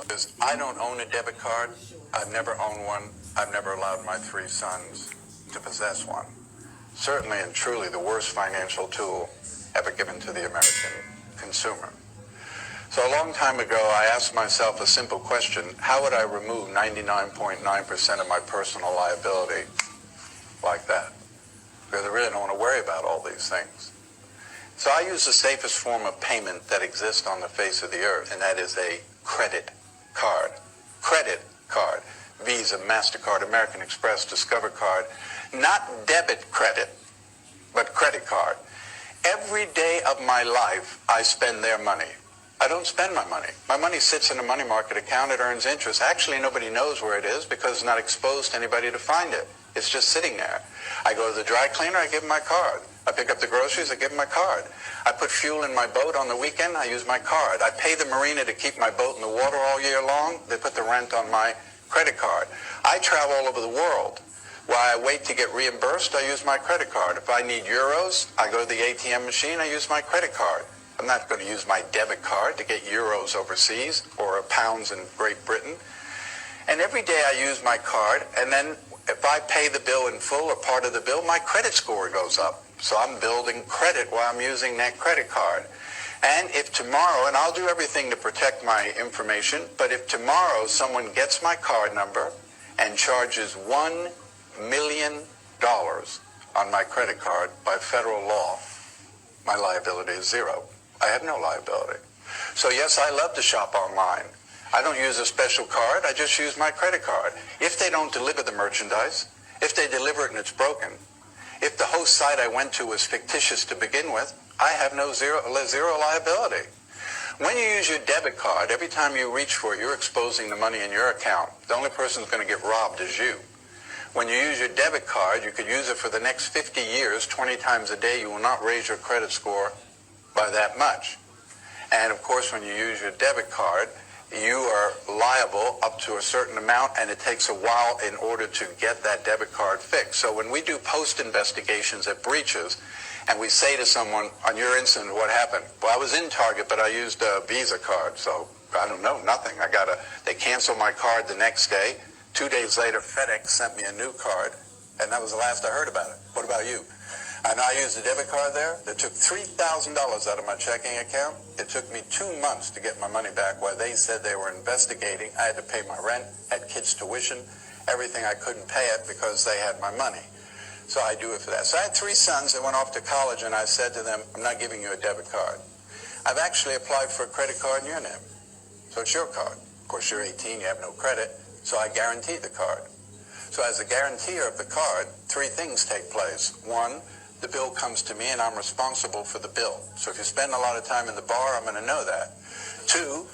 Because I don't own a debit card. I've never owned one. I've never allowed my 3 sons to possess one. Certainly and truly the worst financial tool ever given to the American consumer. So a long time ago, I asked myself a simple question: how would I remove 99.9% of my personal liability like that? Because I really don't want to worry about all these things. So I use the safest form of payment that exists on the face of the earth, and that is a credit card. Credit card. Visa, MasterCard, American Express, Discover card. Not debit credit, but credit card. Every day of my life, I spend their money. I don't spend my money. My money sits in a money market account. It earns interest. Actually, nobody knows where it is because it's not exposed to anybody to find it. It's just sitting there. I go to the dry cleaner, I give them my card. I pick up the groceries, I give them my card. I put fuel in my boat on the weekend, I use my card. I pay the marina to keep my boat in the water all year long. They put the rent on my credit card. I travel all over the world. While I wait to get reimbursed, I use my credit card. If I need euros, I go to the ATM machine, I use my credit card. I'm not going to use my debit card to get euros overseas or pounds in Great Britain. And every day I use my card, and then if I pay the bill in full or part of the bill, my credit score goes up. So I'm building credit while I'm using that credit card. And if tomorrow, and I'll do everything to protect my information, but if tomorrow someone gets my card number and charges $1 million on my credit card by federal law, my liability is zero. I have no liability. So yes, I love to shop online. I don't use a special card, I just use my credit card. If they don't deliver the merchandise, if they deliver it and it's broken, if the host site I went to was fictitious to begin with, I have zero liability. When you use your debit card, every time you reach for it, you're exposing the money in your account. The only person who's going to get robbed is you. When you use your debit card, you could use it for the next 50 years, 20 times a day. You will not raise your credit score by that much. And of course, when you use your debit card, you are liable up to a certain amount, and it takes a while in order to get that debit card fixed. So when we do post-investigations at breaches, and we say to someone, on your incident, what happened? Well, I was in Target, but I used a Visa card, so I don't know, nothing. They canceled my card the next day. 2 days later, FedEx sent me a new card, and that was the last I heard about it. What about you? And I used a debit card there that took $3,000 out of my checking account. It took me 2 months to get my money back while they said they were investigating. I had to pay my rent, had kids' tuition, everything. I couldn't pay it because they had my money. So I do it for that. So I had 3 sons that went off to college, and I said to them, I'm not giving you a debit card. I've actually applied for a credit card in your name. So it's your card. Of course, you're 18, you have no credit, so I guarantee the card. So as a guarantor of the card, 3 things take place. 1, the bill comes to me and I'm responsible for the bill. So if you spend a lot of time in the bar, I'm going to know that. 2,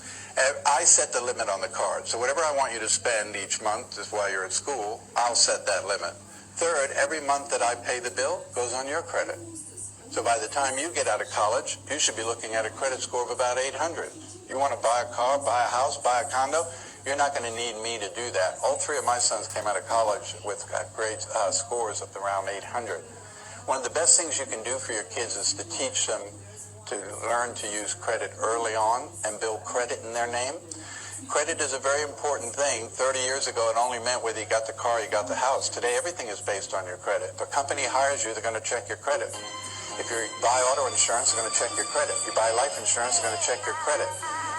I set the limit on the card. So whatever I want you to spend each month is while you're at school, I'll set that limit. 3rd, every month that I pay the bill goes on your credit. So by the time you get out of college, you should be looking at a credit score of about 800. You want to buy a car, buy a house, buy a condo, you're not going to need me to do that. All 3 of my sons came out of college with great scores of around 800. One of the best things you can do for your kids is to teach them to learn to use credit early on and build credit in their name. Credit is a very important thing. 30 years ago, it only meant whether you got the car or you got the house. Today, everything is based on your credit. If a company hires you, they're going to check your credit. If you buy auto insurance, they're going to check your credit. If you buy life insurance, they're going to check your credit.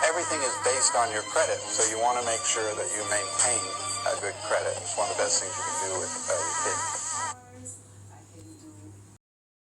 Everything is based on your credit, so you want to make sure that you maintain a good credit. It's one of the best things you can do with your kids.